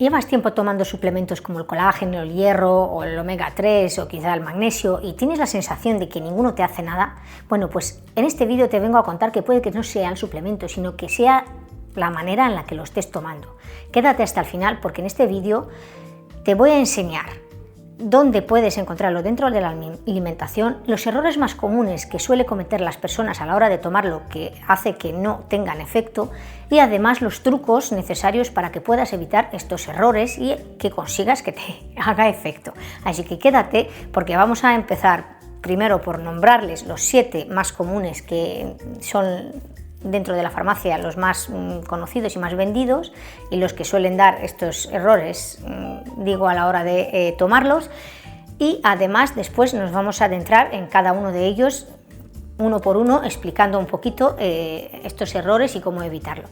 ¿Llevas tiempo tomando suplementos como el colágeno, el hierro o el omega 3 o quizá el magnesio y tienes la sensación de que ninguno te hace nada? Bueno, pues en este vídeo te vengo a contar que puede que no sea el suplemento, sino que sea la manera en la que lo estés tomando. Quédate hasta el final porque en este vídeo te voy a enseñar dónde puedes encontrarlo dentro de la alimentación, los errores más comunes que suele cometer las personas a la hora de tomarlo que hace que no tengan efecto y además los trucos necesarios para que puedas evitar estos errores y que consigas que te haga efecto. Así que quédate porque vamos a empezar primero por nombrarles los 7 más comunes que son dentro de la farmacia los más conocidos y más vendidos y los que suelen dar estos errores, digo, a la hora de tomarlos, y además después nos vamos a adentrar en cada uno de ellos uno por uno explicando un poquito estos errores y cómo evitarlo.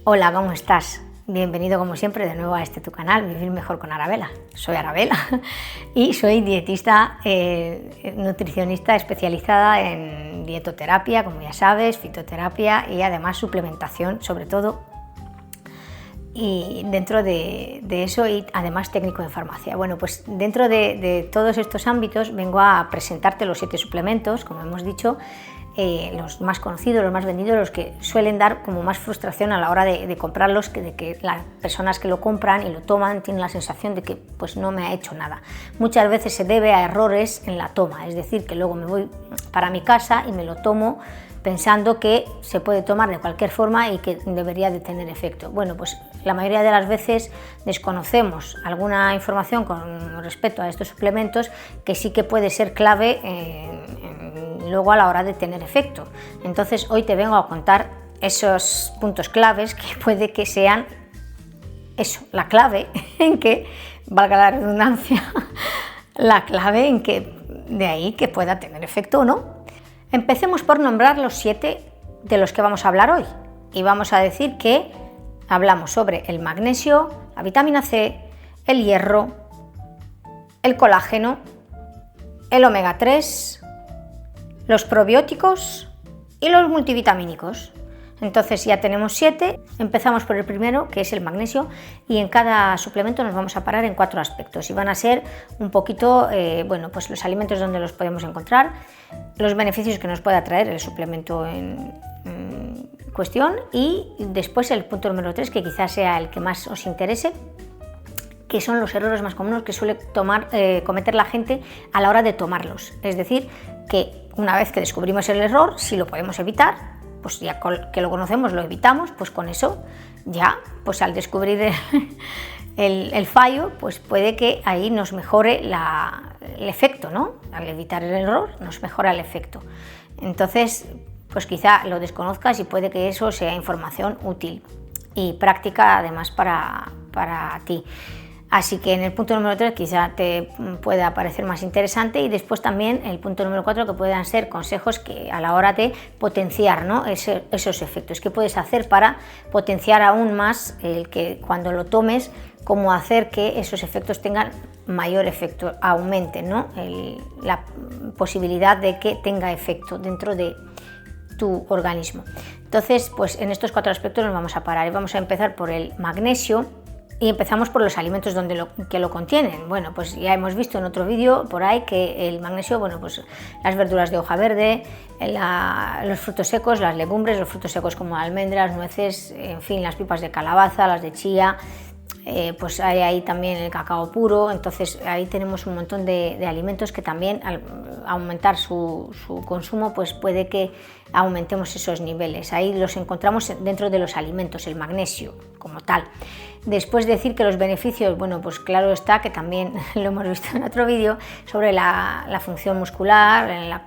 Hola, ¿cómo estás? Bienvenido como siempre de nuevo a este tu canal, Vivir Mejor con Arabela. Soy Arabela y soy dietista, nutricionista especializada en dietoterapia, como ya sabes, fitoterapia y además suplementación sobre todo. Y dentro de eso y además técnico en farmacia. Bueno, pues dentro de todos estos ámbitos vengo a presentarte los 7 suplementos, como hemos dicho, los más conocidos, los más vendidos, los que suelen dar como más frustración a la hora de comprarlos, de que las personas que lo compran y lo toman tienen la sensación de que pues no me ha hecho nada. Muchas veces se debe a errores en la toma, es decir, que luego me voy para mi casa y me lo tomo pensando que se puede tomar de cualquier forma y que debería de tener efecto. Bueno, pues la mayoría de las veces desconocemos alguna información con respecto a estos suplementos que sí que puede ser clave luego a la hora de tener efecto. Entonces hoy te vengo a contar esos puntos claves que puede que sean eso, la clave en que, valga la redundancia, la clave en que de ahí que pueda tener efecto o no. Empecemos por nombrar los 7 de los que vamos a hablar hoy y vamos a decir que hablamos sobre el magnesio, la vitamina C, el hierro, el colágeno, el omega 3, los probióticos y los multivitamínicos. Entonces ya tenemos 7, empezamos por el primero, que es el magnesio, y en cada suplemento nos vamos a parar en 4 aspectos y van a ser un poquito, bueno, pues los alimentos donde los podemos encontrar, los beneficios que nos pueda traer el suplemento en cuestión y después el punto número 3, que quizás sea el que más os interese, que son los errores más comunes que suele cometer la gente a la hora de tomarlos. Es decir, que una vez que descubrimos el error, si lo podemos evitar, pues ya que lo conocemos, lo evitamos, pues con eso ya, pues al descubrir el fallo, pues puede que ahí nos mejore el efecto, ¿no? Al evitar el error nos mejora el efecto. Entonces, pues quizá lo desconozcas y puede que eso sea información útil y práctica además para ti. Así que en el punto número 3 quizá te pueda parecer más interesante y después también el punto número 4 que puedan ser consejos que a la hora de potenciar, ¿no? esos efectos. ¿Qué puedes hacer para potenciar aún más el que cuando lo tomes, cómo hacer que esos efectos tengan mayor efecto, aumenten, ¿no? La posibilidad de que tenga efecto dentro de tu organismo? Entonces, pues en estos 4 aspectos nos vamos a parar y vamos a empezar por el magnesio. Y empezamos por los alimentos que lo contienen. Bueno, pues ya hemos visto en otro vídeo por ahí que el magnesio, bueno, pues las verduras de hoja verde, los frutos secos, las legumbres, los frutos secos como almendras, nueces, en fin, las pipas de calabaza, las de chía, pues hay ahí también el cacao puro. Entonces ahí tenemos un montón de alimentos que también al aumentar su consumo pues puede que aumentemos esos niveles. Ahí los encontramos dentro de los alimentos, el magnesio como tal. Después decir que los beneficios, bueno, pues claro está que también lo hemos visto en otro vídeo sobre la función muscular, en la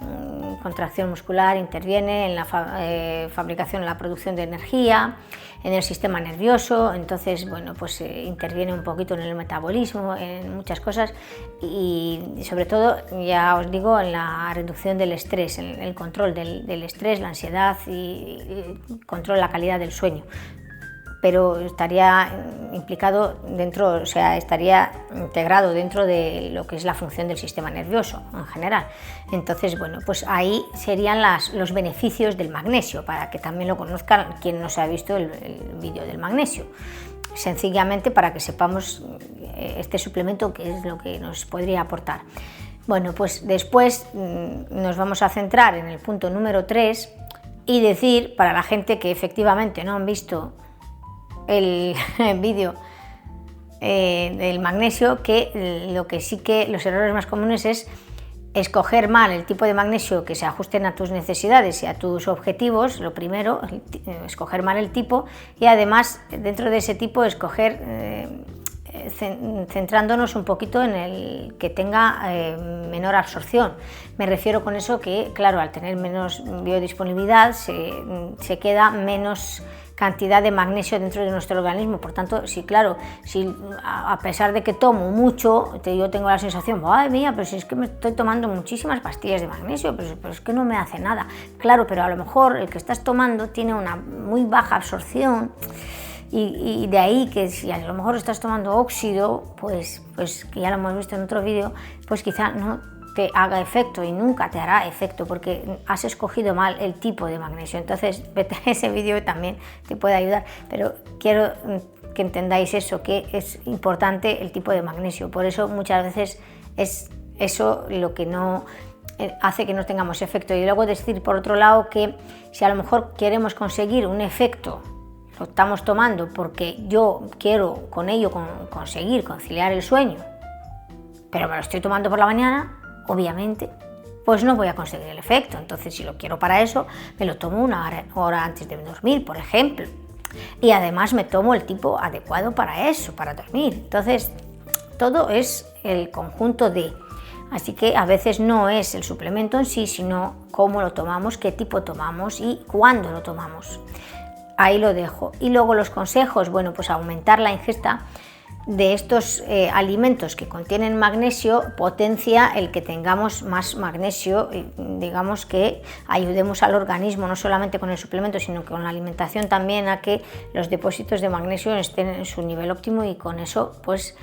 contracción muscular, interviene en la fabricación, en la producción de energía, en el sistema nervioso. Entonces, bueno, pues interviene un poquito en el metabolismo, en muchas cosas y sobre todo, ya os digo, en la reducción del estrés, en el control del estrés, la ansiedad y control de la calidad del sueño. Pero estaría implicado dentro, o sea, estaría integrado dentro de lo que es la función del sistema nervioso en general. Entonces, bueno, pues ahí serían los beneficios del magnesio, para que también lo conozcan quien no se ha visto el vídeo del magnesio. sencillamente para que sepamos este suplemento qué es lo que nos podría aportar. Bueno, pues después nos vamos a centrar en el punto número 3 y decir, para la gente que efectivamente no han visto el vídeo del magnesio, que lo que sí que los errores más comunes es escoger mal el tipo de magnesio que se ajusten a tus necesidades y a tus objetivos. Lo primero, escoger mal el tipo, y además dentro de ese tipo escoger centrándonos un poquito en el que tenga menor absorción. Me refiero con eso que, claro, al tener menos biodisponibilidad se queda menos cantidad de magnesio dentro de nuestro organismo. Por tanto, sí, claro, si a pesar de que tomo mucho, yo tengo la sensación, ¡ay mía! Pero si es que me estoy tomando muchísimas pastillas de magnesio, pero es que no me hace nada. Claro, pero a lo mejor el que estás tomando tiene una muy baja absorción, y de ahí que si a lo mejor estás tomando óxido, pues que ya lo hemos visto en otro vídeo, pues quizá no te haga efecto y nunca te hará efecto porque has escogido mal el tipo de magnesio. Entonces vete a ese vídeo, también te puede ayudar, pero quiero que entendáis eso, que es importante el tipo de magnesio. Por eso muchas veces es eso lo que no hace que no tengamos efecto. Y luego decir por otro lado que si a lo mejor queremos conseguir un efecto, lo estamos tomando porque yo quiero con ello conseguir conciliar el sueño, pero me lo estoy tomando por la mañana, obviamente, pues no voy a conseguir el efecto. Entonces, si lo quiero para eso, me lo tomo una hora antes de dormir, por ejemplo. Y además me tomo el tipo adecuado para eso, para dormir. Entonces, todo es el conjunto de... Así que a veces no es el suplemento en sí, sino cómo lo tomamos, qué tipo tomamos y cuándo lo tomamos. Ahí lo dejo. Y luego los consejos, bueno, pues aumentar la ingesta de estos alimentos que contienen magnesio potencia el que tengamos más magnesio, digamos que ayudemos al organismo no solamente con el suplemento sino con la alimentación también a que los depósitos de magnesio estén en su nivel óptimo, y con eso pues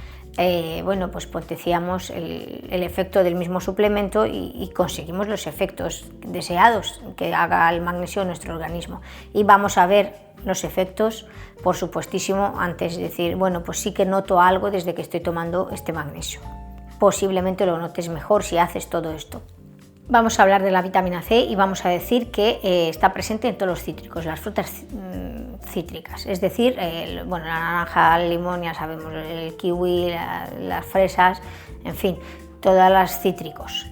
bueno, pues potenciamos el efecto del mismo suplemento y conseguimos los efectos deseados que haga el magnesio en nuestro organismo. Y vamos a ver los efectos, por supuestísimo, antes de decir, bueno, pues sí que noto algo desde que estoy tomando este magnesio. Posiblemente lo notes mejor si haces todo esto. Vamos a hablar de la vitamina C y vamos a decir que está presente en todos los cítricos, las frutas cítricas, es decir, bueno, la naranja, el limón, ya sabemos, el kiwi, las fresas, en fin, todas las cítricos.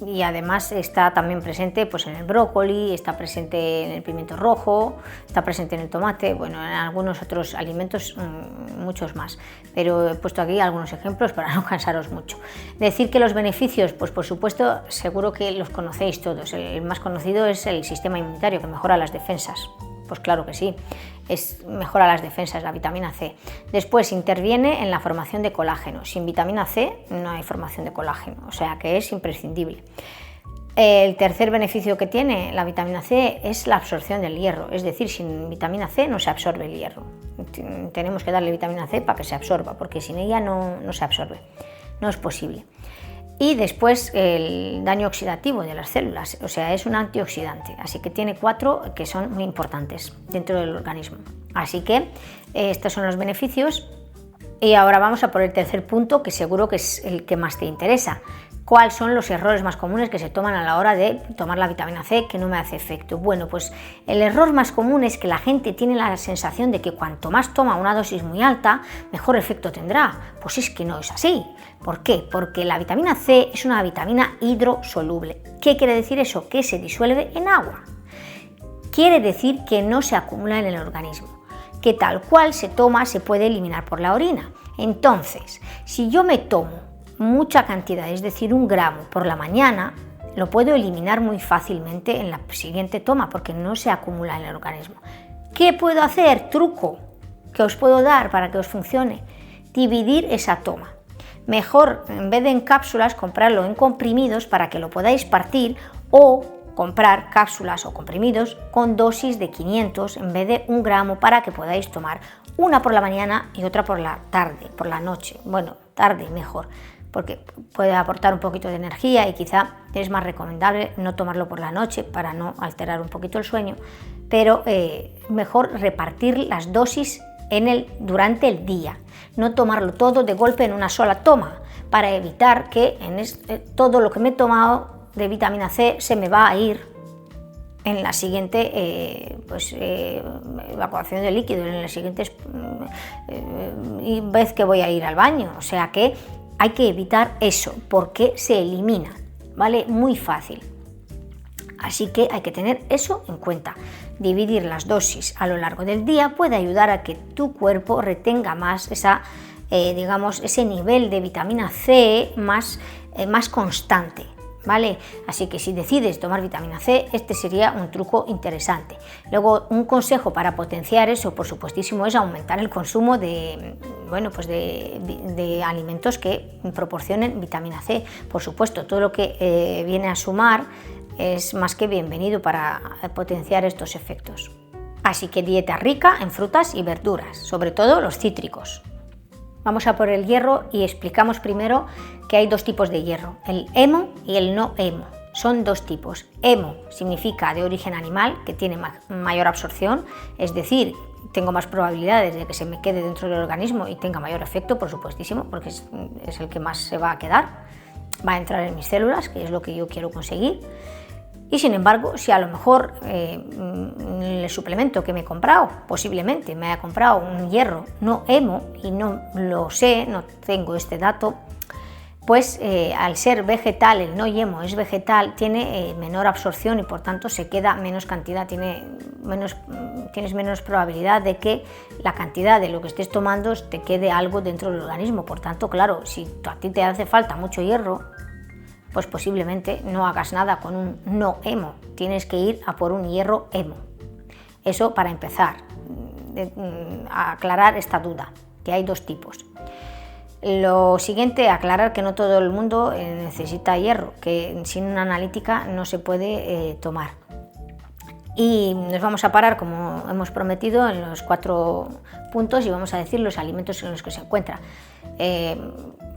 Y además está también presente pues en el brócoli, está presente en el pimiento rojo, está presente en el tomate, bueno, en algunos otros alimentos muchos más, pero he puesto aquí algunos ejemplos para no cansaros mucho. Decir que los beneficios, pues por supuesto, seguro que los conocéis todos. El más conocido es el sistema inmunitario, que mejora las defensas. Pues claro que sí, mejora las defensas, la vitamina C. Después interviene en la formación de colágeno. Sin vitamina C no hay formación de colágeno, o sea que es imprescindible. El tercer beneficio que tiene la vitamina C es la absorción del hierro, es decir, sin vitamina C no se absorbe el hierro. Tenemos que darle vitamina C para que se absorba, porque sin ella no se absorbe, no es posible. Y después el daño oxidativo de las células, o sea, es un antioxidante, así que tiene 4 que son muy importantes dentro del organismo. Así que estos son los beneficios. Y ahora vamos a por el tercer punto, que seguro que es el que más te interesa. ¿Cuáles son los errores más comunes que se toman a la hora de tomar la vitamina C que no me hace efecto? Bueno, pues el error más común es que la gente tiene la sensación de que cuanto más toma una dosis muy alta, mejor efecto tendrá. Pues es que no es así. ¿Por qué? Porque la vitamina C es una vitamina hidrosoluble. ¿Qué quiere decir eso? Que se disuelve en agua. Quiere decir que no se acumula en el organismo, que tal cual se toma se puede eliminar por la orina. Entonces, si yo me tomo mucha cantidad, es decir, 1 gramo por la mañana, lo puedo eliminar muy fácilmente en la siguiente toma porque no se acumula en el organismo. ¿Qué puedo hacer? Truco que os puedo dar para que os funcione: dividir esa toma. Mejor, en vez de en cápsulas, comprarlo en comprimidos para que lo podáis partir, o comprar cápsulas o comprimidos con dosis de 500 en vez de 1 gramo para que podáis tomar una por la mañana y otra por la tarde, por la noche. Bueno, tarde mejor, porque puede aportar un poquito de energía y quizá es más recomendable no tomarlo por la noche para no alterar un poquito el sueño, pero mejor repartir las dosis durante el día, no tomarlo todo de golpe en una sola toma, para evitar que todo lo que me he tomado de vitamina C se me va a ir en la siguiente evacuación de líquido, en la siguiente vez que voy a ir al baño. O sea que hay que evitar eso, porque se elimina, ¿vale? Muy fácil. Así que hay que tener eso en cuenta. Dividir las dosis a lo largo del día puede ayudar a que tu cuerpo retenga más ese nivel de vitamina C más constante, ¿vale? Así que si decides tomar vitamina C, este sería un truco interesante. Luego, un consejo para potenciar eso, por supuestísimo, es aumentar el consumo de alimentos que proporcionen vitamina C. Por supuesto, todo lo que viene a sumar es más que bienvenido para potenciar estos efectos. Así que dieta rica en frutas y verduras, sobre todo los cítricos. Vamos a por el hierro y explicamos primero que hay dos tipos de hierro, el hemo y el no hemo. Son dos tipos. Hemo significa de origen animal, que tiene mayor absorción, es decir, tengo más probabilidades de que se me quede dentro del organismo y tenga mayor efecto, por supuestísimo, porque es el que más se va a quedar, va a entrar en mis células, que es lo que yo quiero conseguir. Y sin embargo, si a lo mejor el suplemento que me he comprado, posiblemente me haya comprado un hierro no hemo y no lo sé, no tengo este dato, pues al ser vegetal, el no hemo es vegetal, tiene menor absorción y por tanto se queda menos cantidad, tienes menos probabilidad de que la cantidad de lo que estés tomando te quede algo dentro del organismo. Por tanto, claro, si a ti te hace falta mucho hierro, pues posiblemente no hagas nada con un no hemo, tienes que ir a por un hierro hemo. Eso para empezar, a aclarar esta duda, que hay dos tipos. Lo siguiente, aclarar que no todo el mundo necesita hierro, que sin una analítica no se puede tomar. Y nos vamos a parar, como hemos prometido, en los 4 puntos y vamos a decir los alimentos en los que se encuentra.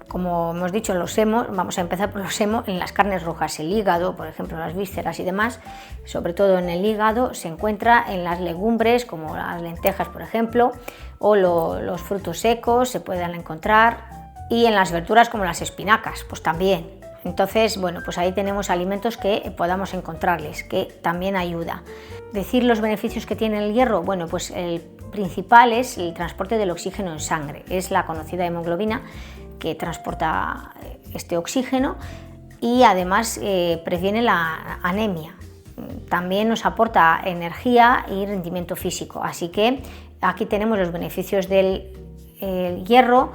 Como hemos dicho, los hemos, vamos a empezar por los hemos en las carnes rojas, el hígado, por ejemplo, las vísceras y demás, sobre todo en el hígado, se encuentra en las legumbres, como las lentejas, por ejemplo, o los frutos secos se pueden encontrar, y en las verduras como las espinacas, pues también. Entonces, bueno, pues ahí tenemos alimentos que podamos encontrarles, que también ayuda. Decir los beneficios que tiene el hierro, bueno, pues el principal es el transporte del oxígeno en sangre, es la conocida hemoglobina, que transporta este oxígeno y además previene la anemia. También nos aporta energía y rendimiento físico. Así que aquí tenemos los beneficios del hierro.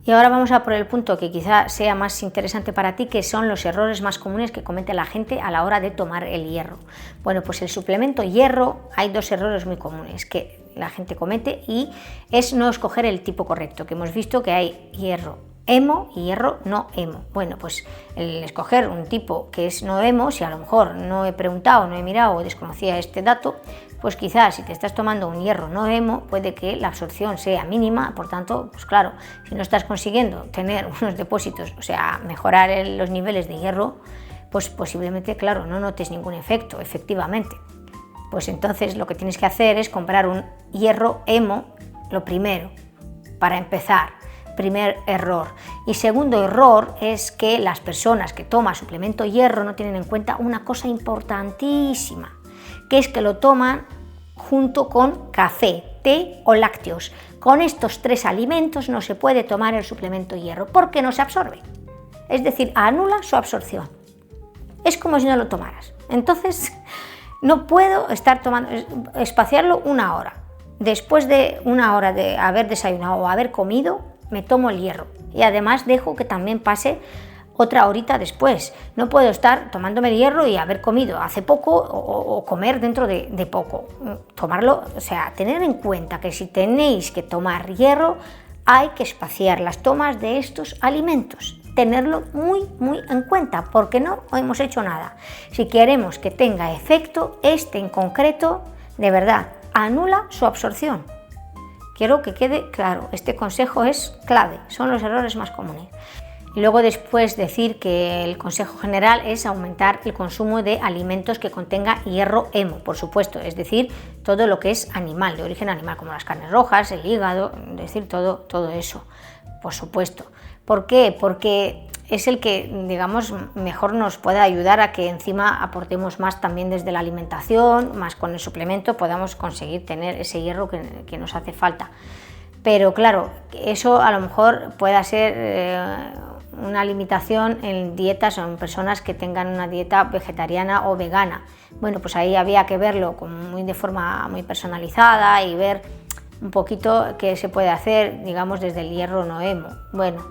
Y ahora vamos a por el punto que quizá sea más interesante para ti, que son los errores más comunes que comete la gente a la hora de tomar el hierro. Bueno, pues el suplemento hierro, hay dos errores muy comunes que la gente comete y es no escoger el tipo correcto, que hemos visto que hay hierro hemo y hierro no hemo. Bueno, pues el escoger un tipo que es no hemo, si a lo mejor no he preguntado, no he mirado o desconocía este dato, pues quizás si te estás tomando un hierro no hemo puede que la absorción sea mínima, por tanto, pues claro, si no estás consiguiendo tener unos depósitos, o sea, mejorar los niveles de hierro, pues posiblemente, claro, no notes ningún efecto, efectivamente. Pues entonces lo que tienes que hacer es comprar un hierro hemo, lo primero, para empezar. Primer error. Y segundo error es que las personas que toman suplemento hierro no tienen en cuenta una cosa importantísima, que es que lo toman junto con café, té o lácteos. Con estos 3 alimentos no se puede tomar el suplemento hierro porque no se absorbe. Es decir, anula su absorción. Es como si no lo tomaras. Entonces, no puedo estar tomando, espaciarlo 1 hora. Después de 1 hora de haber desayunado o haber comido, me tomo el hierro y además dejo que también pase otra horita después. No puedo estar tomándome el hierro y haber comido hace poco o comer dentro de poco. Tomarlo, o sea, tener en cuenta que si tenéis que tomar hierro hay que espaciar las tomas de estos alimentos. Tenerlo muy en cuenta porque no hemos hecho nada. Si queremos que tenga efecto, este en concreto, de verdad, anula su absorción. Quiero que quede claro, este consejo es clave, son los errores más comunes. Y luego después decir que el consejo general es aumentar el consumo de alimentos que contenga hierro hemo, por supuesto, es decir, todo lo que es animal, de origen animal, como las carnes rojas, el hígado, es decir, todo eso, por supuesto. ¿Por qué? Porque es el que, digamos, mejor nos puede ayudar a que encima aportemos más también desde la alimentación, más con el suplemento podamos conseguir tener ese hierro que nos hace falta. Pero claro, eso a lo mejor pueda ser una limitación en dietas o en personas que tengan una dieta vegetariana o vegana. Bueno, pues ahí había que verlo de forma muy personalizada y ver un poquito qué se puede hacer, digamos, desde el hierro no hemo. Bueno,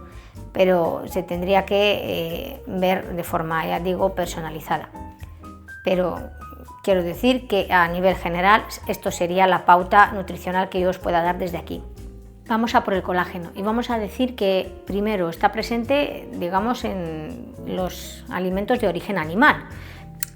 pero se tendría que ver de forma, ya digo, personalizada. Pero quiero decir que a nivel general esto sería la pauta nutricional que yo os pueda dar desde aquí. Vamos a por el colágeno y vamos a decir que primero está presente, digamos, en los alimentos de origen animal,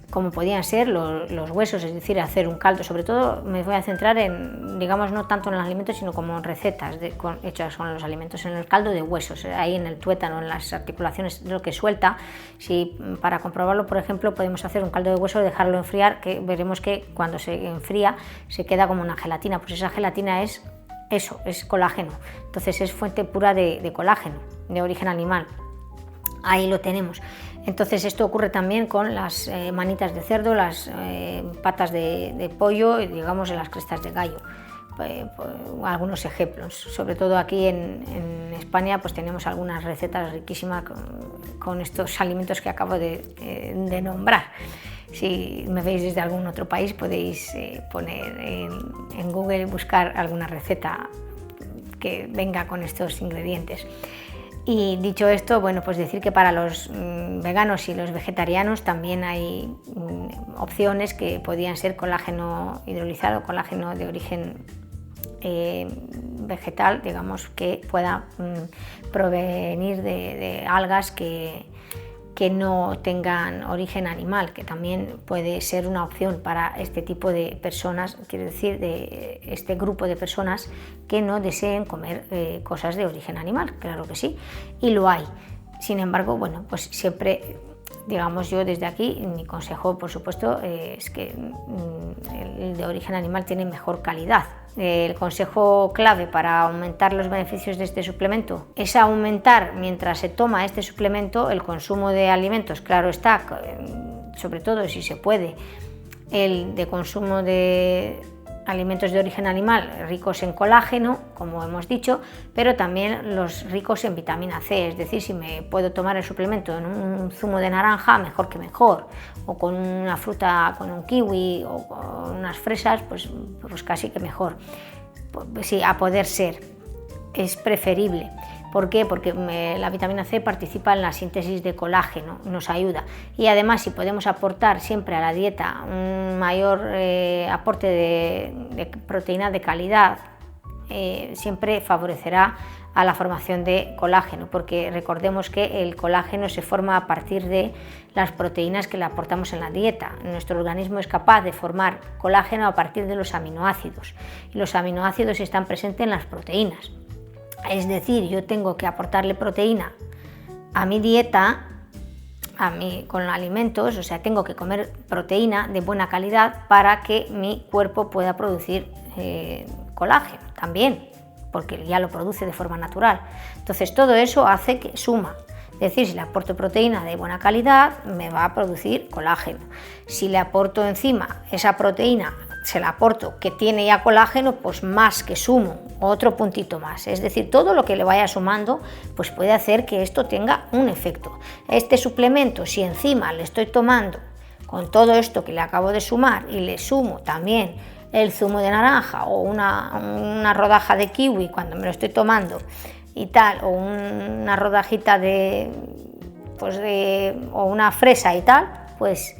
como podían ser los huesos, es decir, hacer un caldo. Sobre todo me voy a centrar en, digamos, no tanto en los alimentos, sino como en recetas hechas con los alimentos, en el caldo de huesos, ahí en el tuétano, en las articulaciones, lo que suelta. Si para comprobarlo, por ejemplo, podemos hacer un caldo de hueso, dejarlo enfriar, que veremos que cuando se enfría se queda como una gelatina, pues esa gelatina es eso, es colágeno, entonces es fuente pura de colágeno, de origen animal, ahí lo tenemos. Entonces esto ocurre también con las manitas de cerdo, las patas de pollo y, digamos, las crestas de gallo. Algunos ejemplos, sobre todo aquí en España pues tenemos algunas recetas riquísimas con estos alimentos que acabo de nombrar. Si me veis desde algún otro país podéis poner en Google y buscar alguna receta que venga con estos ingredientes. Y dicho esto, bueno, pues decir que para los veganos y los vegetarianos también hay opciones que podían ser colágeno hidrolizado, colágeno de origen vegetal, digamos, que pueda provenir de algas que no tengan origen animal, que también puede ser una opción para este tipo de personas, quiero decir, de este grupo de personas que no deseen comer cosas de origen animal, claro que sí, y lo hay. Sin embargo, bueno, pues siempre, digamos, yo desde aquí, mi consejo, por supuesto, es que el de origen animal tiene mejor calidad. El consejo clave para aumentar los beneficios de este suplemento es aumentar, mientras se toma este suplemento, el consumo de alimentos, claro está, sobre todo si se puede, el de consumo de alimentos de origen animal ricos en colágeno, como hemos dicho, pero también los ricos en vitamina C, es decir, si me puedo tomar el suplemento en un zumo de naranja, mejor que mejor, o con una fruta, con un kiwi o con unas fresas, pues casi que mejor. Pues sí, a poder ser, es preferible. ¿Por qué? Porque la vitamina C participa en la síntesis de colágeno, nos ayuda. Y además, si podemos aportar siempre a la dieta un mayor aporte de proteína de calidad, siempre favorecerá a la formación de colágeno, porque recordemos que el colágeno se forma a partir de las proteínas que le aportamos en la dieta. Nuestro organismo es capaz de formar colágeno a partir de los aminoácidos, y los aminoácidos están presentes en las proteínas. Es decir, yo tengo que aportarle proteína a mi dieta, con alimentos, o sea, tengo que comer proteína de buena calidad para que mi cuerpo pueda producir colágeno también, porque ya lo produce de forma natural. Entonces todo eso hace que suma. Es decir, si le aporto proteína de buena calidad, me va a producir colágeno. Si le aporto encima esa proteína, se la aporto que tiene ya colágeno, pues más que sumo, otro puntito más. Es decir, todo lo que le vaya sumando, pues puede hacer que esto tenga un efecto. Este suplemento, si encima le estoy tomando con todo esto que le acabo de sumar y le sumo también el zumo de naranja o una rodaja de kiwi cuando me lo estoy tomando y tal, o una rodajita o una fresa y tal, pues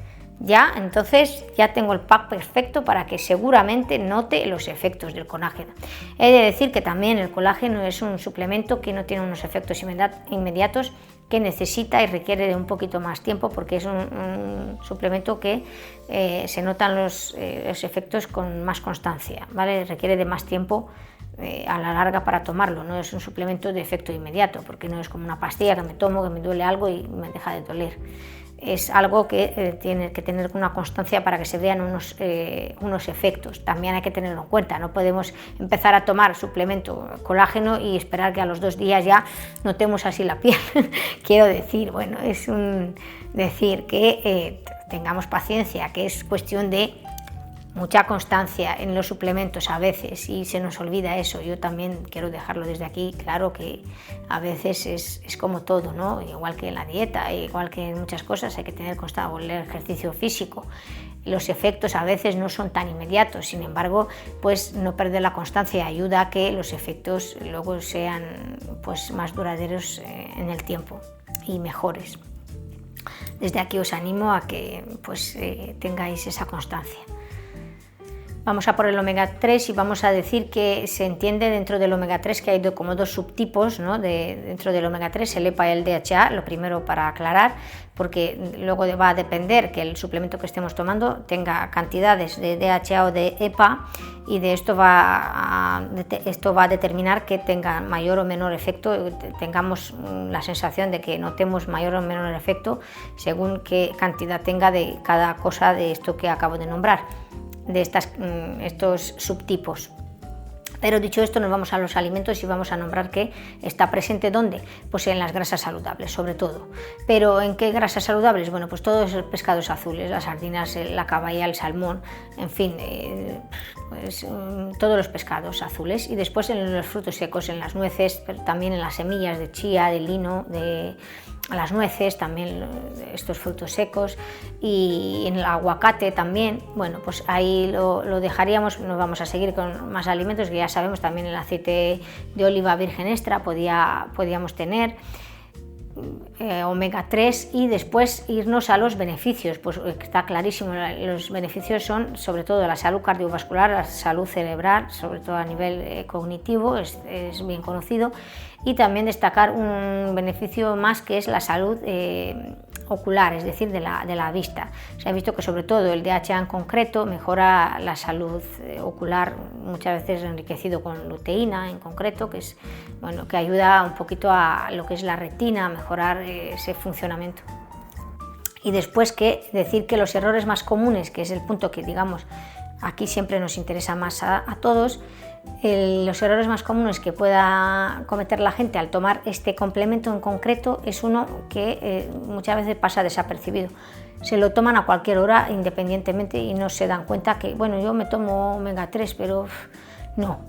entonces ya tengo el pack perfecto para que seguramente note los efectos del colágeno. He de decir que también el colágeno es un suplemento que no tiene unos efectos inmediatos, que necesita y requiere de un poquito más tiempo, porque es un suplemento que se notan los efectos con más constancia, ¿vale? Requiere de más tiempo a la larga para tomarlo, no es un suplemento de efecto inmediato, porque no es como una pastilla que me tomo, que me duele algo y me deja de doler. Es algo que tiene que tener una constancia para que se vean unos efectos. También hay que tenerlo en cuenta, no podemos empezar a tomar suplemento colágeno y esperar que a los 2 días ya notemos así la piel. Quiero decir, bueno, es decir que tengamos paciencia, que es cuestión de mucha constancia en los suplementos a veces, y se nos olvida eso. Yo también quiero dejarlo desde aquí claro, que a veces es como todo, ¿no? Igual que en la dieta, igual que en muchas cosas, hay que tener constancia, o el ejercicio físico. Los efectos a veces no son tan inmediatos, sin embargo, pues no perder la constancia ayuda a que los efectos luego sean pues más duraderos en el tiempo y mejores. Desde aquí os animo a que pues tengáis esa constancia. Vamos a por el omega 3 y vamos a decir que se entiende dentro del omega 3 que hay como 2 subtipos, ¿no? Dentro del omega 3, el EPA y el DHA, lo primero para aclarar, porque luego va a depender que el suplemento que estemos tomando tenga cantidades de DHA o de EPA, y de esto va a determinar que tenga mayor o menor efecto, tengamos la sensación de que notemos mayor o menor efecto según qué cantidad tenga de cada cosa de esto que acabo de nombrar, de estos subtipos. Pero dicho esto, nos vamos a los alimentos y vamos a nombrar que está presente ¿dónde? Pues en las grasas saludables, sobre todo. ¿Pero en qué grasas saludables? Bueno, pues todos los pescados azules, las sardinas, la caballa, el salmón, en fin, pues, todos los pescados azules. Y después en los frutos secos, en las nueces, pero también en las semillas de chía, de lino, de las nueces, también estos frutos secos, y en el aguacate también. Bueno, pues ahí lo dejaríamos. Nos vamos a seguir con más alimentos que ya sabemos. También el aceite de oliva virgen extra podíamos tener, omega 3, y después irnos a los beneficios. Pues está clarísimo, los beneficios son sobre todo la salud cardiovascular, la salud cerebral, sobre todo a nivel cognitivo, es bien conocido, y también destacar un beneficio más que es la salud ocular, es decir, de la vista. Se ha visto que sobre todo el DHA en concreto mejora la salud ocular, muchas veces enriquecido con luteína en concreto, que es, bueno, que ayuda un poquito a lo que es la retina, a mejorar ese funcionamiento. Y después que decir que los errores más comunes, que es el punto que digamos aquí siempre nos interesa más a todos, los errores más comunes que pueda cometer la gente al tomar este complemento en concreto es uno que muchas veces pasa desapercibido. Se lo toman a cualquier hora independientemente y no se dan cuenta que, bueno, yo me tomo omega 3, pero no.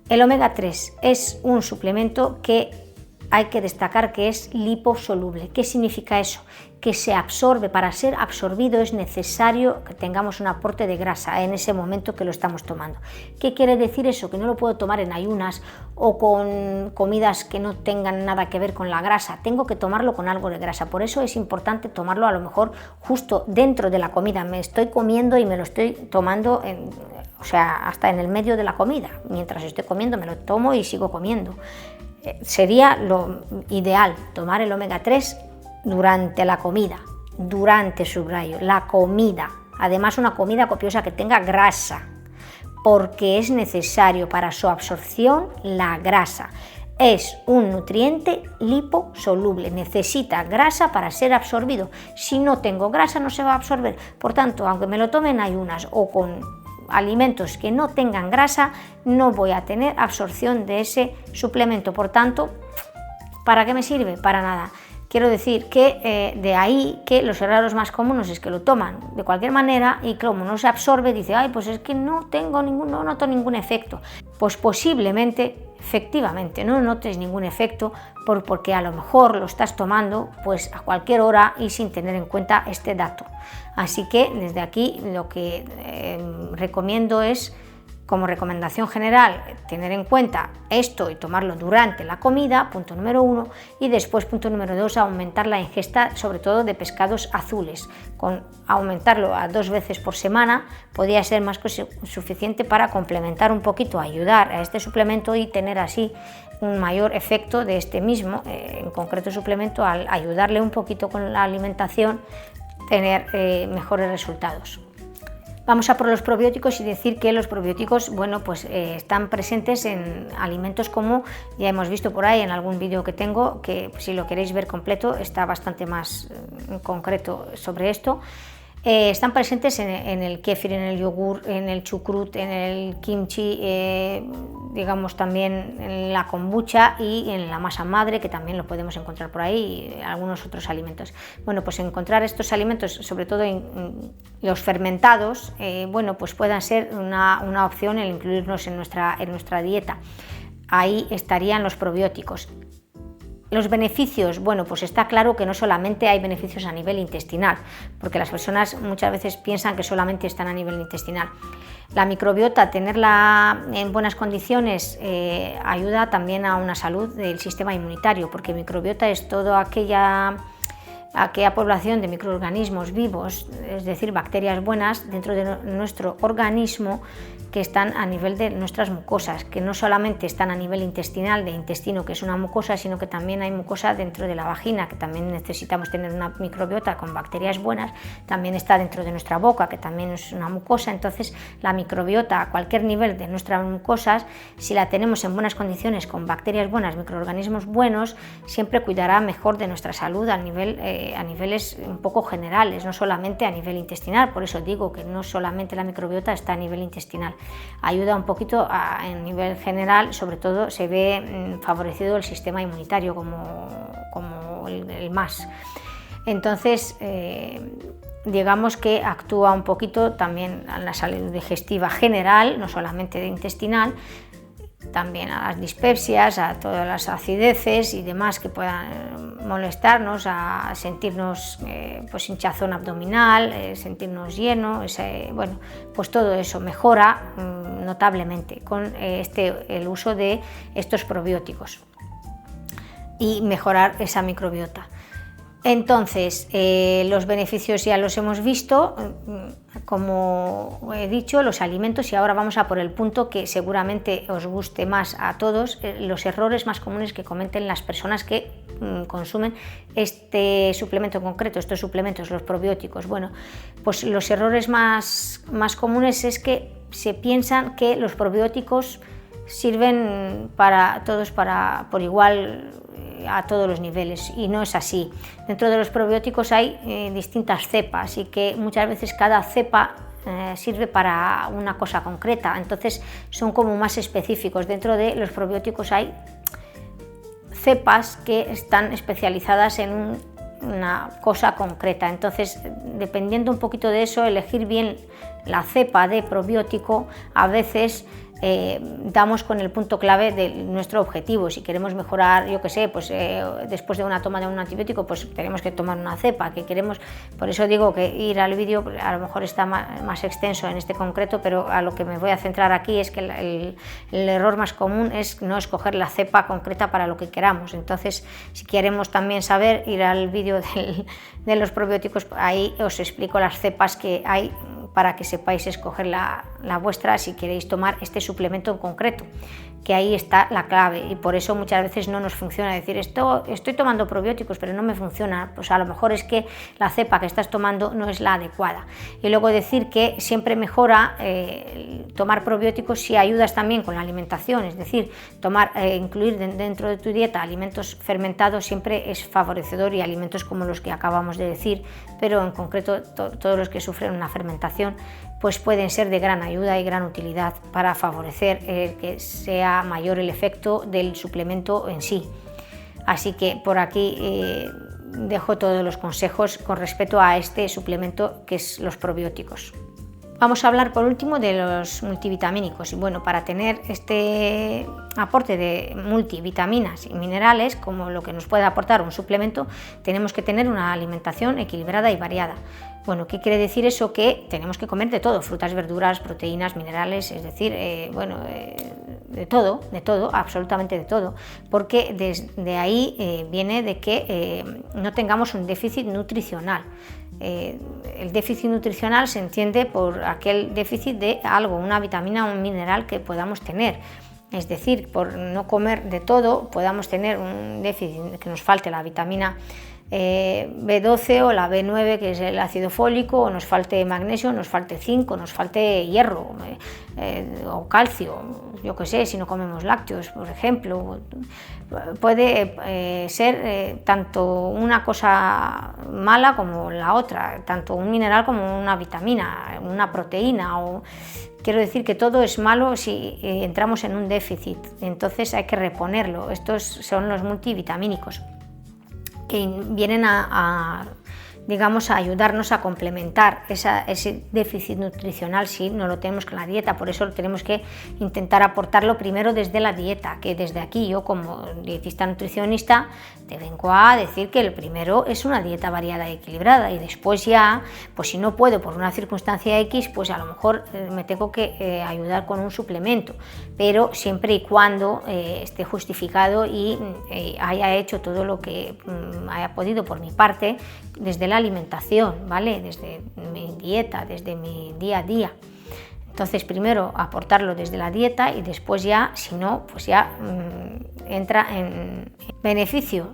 El omega 3 es un suplemento que hay que destacar que es liposoluble. ¿Qué significa eso? Que se absorbe. Para ser absorbido es necesario que tengamos un aporte de grasa en ese momento que lo estamos tomando. ¿Qué quiere decir eso? Que no lo puedo tomar en ayunas o con comidas que no tengan nada que ver con la grasa. Tengo que tomarlo con algo de grasa. Por eso es importante tomarlo a lo mejor justo dentro de la comida. Me estoy comiendo y me lo estoy tomando, o sea, hasta en el medio de la comida. Mientras estoy comiendo me lo tomo y sigo comiendo. Sería lo ideal tomar el omega 3 durante la comida, subrayo, la comida. Además, una comida copiosa que tenga grasa, porque es necesario para su absorción la grasa. Es un nutriente liposoluble, necesita grasa para ser absorbido. Si no tengo grasa no se va a absorber. Por tanto, aunque me lo tome en ayunas o con alimentos que no tengan grasa, no voy a tener absorción de ese suplemento. Por tanto, ¿para qué me sirve? Para nada. Quiero decir que de ahí que los errores más comunes es que lo toman de cualquier manera y como no se absorbe, dice, ay, pues es que no noto ningún efecto. Pues posiblemente, efectivamente, no notes ningún efecto porque a lo mejor lo estás tomando pues a cualquier hora y sin tener en cuenta este dato. Así que desde aquí lo que recomiendo es, como recomendación general, tener en cuenta esto y tomarlo durante la comida, punto número 1, y después, punto número 2, aumentar la ingesta, sobre todo de pescados azules. Con aumentarlo a 2 veces por semana podría ser más que suficiente para complementar un poquito, ayudar a este suplemento y tener así un mayor efecto de este mismo, en concreto suplemento, al ayudarle un poquito con la alimentación, tener mejores resultados. Vamos a por los probióticos y decir que los probióticos, bueno, pues están presentes en alimentos como ya hemos visto por ahí en algún vídeo que tengo, que si lo queréis ver completo está bastante más concreto sobre esto. Están presentes en el kéfir, en el yogur, en el chucrut, en el kimchi, digamos también en la kombucha y en la masa madre, que también lo podemos encontrar por ahí, y algunos otros alimentos. Bueno, pues encontrar estos alimentos, sobre todo en los fermentados, bueno, pues puedan ser una opción el incluirlos en nuestra dieta. Ahí estarían los probióticos. Los beneficios, bueno, pues está claro que no solamente hay beneficios a nivel intestinal, porque las personas muchas veces piensan que solamente están a nivel intestinal. La microbiota, tenerla en buenas condiciones, ayuda también a una salud del sistema inmunitario, porque microbiota es toda aquella población de microorganismos vivos, es decir, bacterias buenas dentro de nuestro organismo, que están a nivel de nuestras mucosas, que no solamente están a nivel intestinal, de intestino, que es una mucosa, sino que también hay mucosa dentro de la vagina, que también necesitamos tener una microbiota con bacterias buenas, también está dentro de nuestra boca, que también es una mucosa. Entonces la microbiota a cualquier nivel de nuestras mucosas, si la tenemos en buenas condiciones, con bacterias buenas, microorganismos buenos, siempre cuidará mejor de nuestra salud a niveles un poco generales, no solamente a nivel intestinal. Por eso digo que no solamente la microbiota está a nivel intestinal, ayuda un poquito a nivel general, sobre todo se ve favorecido el sistema inmunitario como el más. Entonces, digamos que actúa un poquito también a la salud digestiva general, no solamente intestinal, también a las dispepsias, a todas las acideces y demás que puedan molestarnos, a sentirnos pues hinchazón abdominal, sentirnos lleno, bueno, pues todo eso mejora notablemente con el uso de estos probióticos y mejorar esa microbiota. Entonces, los beneficios ya los hemos visto, como he dicho, los alimentos, y ahora vamos a por el punto que seguramente os guste más a todos, los errores más comunes que cometen las personas que consumen este suplemento en concreto, estos suplementos, los probióticos. Bueno, pues los errores más comunes es que se piensan que los probióticos sirven para todos por igual a todos los niveles, y no es así. Dentro de los probióticos hay distintas cepas y que muchas veces cada cepa sirve para una cosa concreta, entonces son como más específicos. Dentro de los probióticos hay cepas que están especializadas en una cosa concreta, entonces dependiendo un poquito de eso, elegir bien la cepa de probiótico a veces damos con el punto clave de nuestro objetivo. Si queremos mejorar, yo que sé, pues después de una toma de un antibiótico, pues tenemos que tomar una cepa que queremos. Por eso digo que ir al vídeo a lo mejor está más extenso en este concreto, pero a lo que me voy a centrar aquí es que el error más común es no escoger la cepa concreta para lo que queramos. Entonces, si queremos también saber, ir al vídeo de los probióticos, ahí os explico las cepas que hay para que sepáis escoger la vuestra si queréis tomar este suplemento en concreto, que ahí está la clave, y por eso muchas veces no nos funciona decir estoy tomando probióticos pero no me funciona. Pues a lo mejor es que la cepa que estás tomando no es la adecuada. Y luego decir que siempre mejora tomar probióticos si ayudas también con la alimentación, es decir, incluir dentro de tu dieta alimentos fermentados siempre es favorecedor, y alimentos como los que acabamos de decir, pero en concreto todos los que sufren una fermentación, pues pueden ser de gran ayuda y gran utilidad para favorecer que sea mayor el efecto del suplemento en sí. Así que por aquí dejo todos los consejos con respecto a este suplemento que es los probióticos. Vamos a hablar por último de los multivitamínicos, y bueno, para tener este aporte de multivitaminas y minerales, como lo que nos puede aportar un suplemento, tenemos que tener una alimentación equilibrada y variada. Bueno, ¿qué quiere decir eso? Que tenemos que comer de todo, frutas, verduras, proteínas, minerales, es decir, de todo, absolutamente de todo, porque desde ahí viene de que no tengamos un déficit nutricional. El déficit nutricional se entiende por aquel déficit de algo, una vitamina o un mineral que podamos tener. Es decir, por no comer de todo podamos tener un déficit, que nos falte la vitamina B12 o la B9, que es el ácido fólico, o nos falte magnesio, nos falte zinc, o nos falte hierro o calcio, yo qué sé, si no comemos lácteos, por ejemplo. Puede ser tanto una cosa mala como la otra, tanto un mineral como una vitamina, una proteína. Quiero decir que todo es malo si entramos en un déficit, entonces hay que reponerlo. Estos son los multivitamínicos, que vienen digamos, a ayudarnos a complementar ese déficit nutricional si no lo tenemos con la dieta. Por eso tenemos que intentar aportarlo primero desde la dieta, que desde aquí yo, como dietista nutricionista, te vengo a decir que el primero es una dieta variada y equilibrada, y después ya, pues si no puedo por una circunstancia X, pues a lo mejor me tengo que ayudar con un suplemento, pero siempre y cuando esté justificado y haya hecho todo lo que haya podido por mi parte desde la alimentación, ¿vale? Desde mi dieta, desde mi día a día. Entonces primero aportarlo desde la dieta y después ya, si no, pues ya entra en beneficio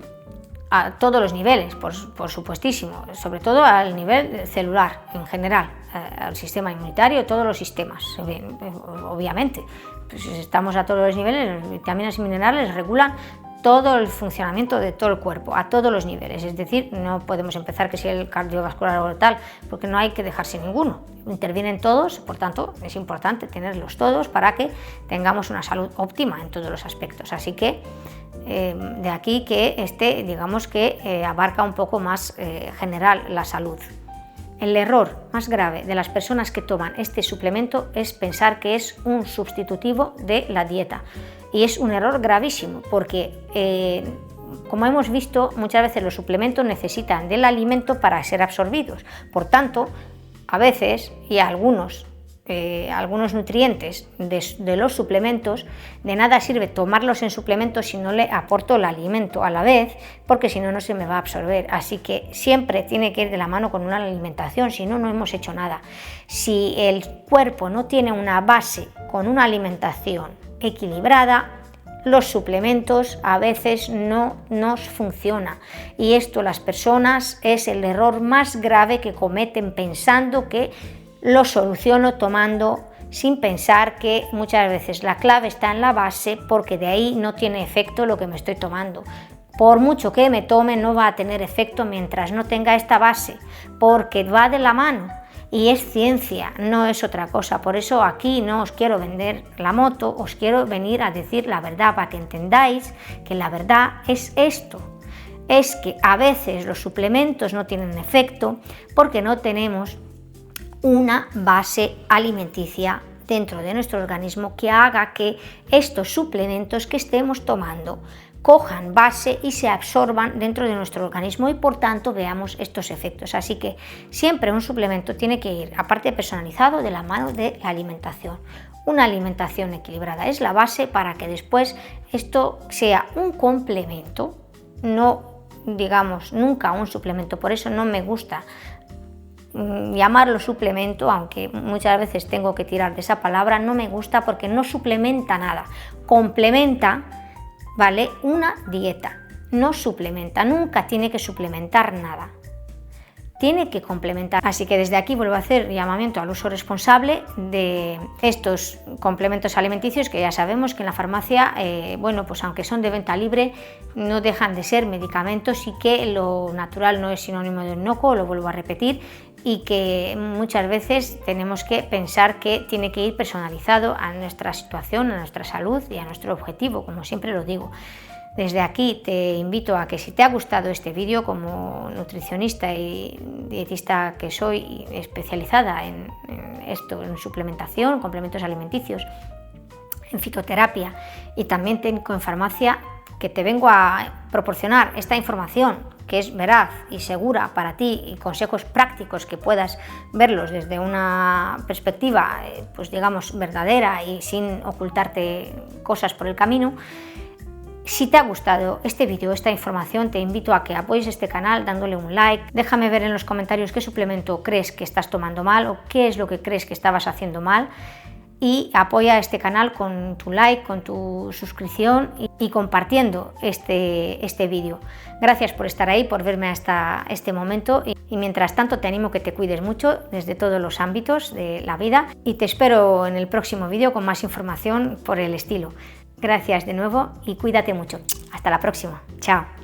a todos los niveles, por supuestísimo, sobre todo al nivel celular en general, al sistema inmunitario, todos los sistemas, obviamente. Pues si estamos a todos los niveles, las vitaminas y minerales regulan todo el funcionamiento de todo el cuerpo, a todos los niveles. Es decir, no podemos empezar que si el cardiovascular o tal, porque no hay que dejarse ninguno. Intervienen todos, por tanto, es importante tenerlos todos para que tengamos una salud óptima en todos los aspectos. Así que de aquí que digamos que abarca un poco más general la salud. El error más grave de las personas que toman este suplemento es pensar que es un sustitutivo de la dieta. Y es un error gravísimo porque, como hemos visto, muchas veces los suplementos necesitan del alimento para ser absorbidos. Por tanto, a veces, y algunos nutrientes de los suplementos, de nada sirve tomarlos en suplementos si no le aporto el alimento a la vez, porque si no, no se me va a absorber. Así que siempre tiene que ir de la mano con una alimentación, si no, no hemos hecho nada. Si el cuerpo no tiene una base con una alimentación equilibrada, los suplementos a veces no nos funcionan, y esto las personas es el error más grave que cometen, pensando que lo soluciono tomando, sin pensar que muchas veces la clave está en la base, porque de ahí no tiene efecto lo que me estoy tomando. Por mucho que me tome, no va a tener efecto mientras no tenga esta base, porque va de la mano. Y es ciencia, no es otra cosa. Por eso aquí no os quiero vender la moto, os quiero venir a decir la verdad, para que entendáis que la verdad es esto. Es que a veces los suplementos no tienen efecto porque no tenemos una base alimenticia dentro de nuestro organismo que haga que estos suplementos que estemos tomando cojan base y se absorban dentro de nuestro organismo, y por tanto veamos estos efectos. Así que siempre un suplemento tiene que ir, aparte de personalizado, de la mano de la alimentación. Una alimentación equilibrada es la base para que después esto sea un complemento, no digamos nunca un suplemento. Por eso no me gusta llamarlo suplemento, aunque muchas veces tengo que tirar de esa palabra. No me gusta porque no suplementa nada, complementa, ¿vale?, una dieta, no suplementa, nunca tiene que suplementar nada, tiene que complementar. Así que desde aquí vuelvo a hacer llamamiento al uso responsable de estos complementos alimenticios, que ya sabemos que en la farmacia, bueno, pues aunque son de venta libre, no dejan de ser medicamentos, y que lo natural no es sinónimo de inocuo, lo vuelvo a repetir, y que muchas veces tenemos que pensar que tiene que ir personalizado a nuestra situación, a nuestra salud y a nuestro objetivo, como siempre lo digo. Desde aquí te invito a que, si te ha gustado este vídeo, como nutricionista y dietista que soy, especializada en esto, en suplementación, complementos alimenticios, en fitoterapia y también técnico en farmacia, que te vengo a proporcionar esta información que es veraz y segura para ti, y consejos prácticos que puedas verlos desde una perspectiva, pues digamos, verdadera y sin ocultarte cosas por el camino. Si te ha gustado este vídeo, esta información, te invito a que apoyes este canal dándole un like. Déjame ver en los comentarios qué suplemento crees que estás tomando mal o qué es lo que crees que estabas haciendo mal. y apoya este canal con tu like, con tu suscripción y compartiendo este vídeo. Gracias por estar ahí, por verme hasta este momento y mientras tanto te animo a que te cuides mucho desde todos los ámbitos de la vida y te espero en el próximo vídeo con más información por el estilo. Gracias de nuevo y cuídate mucho. Hasta la próxima. Chao.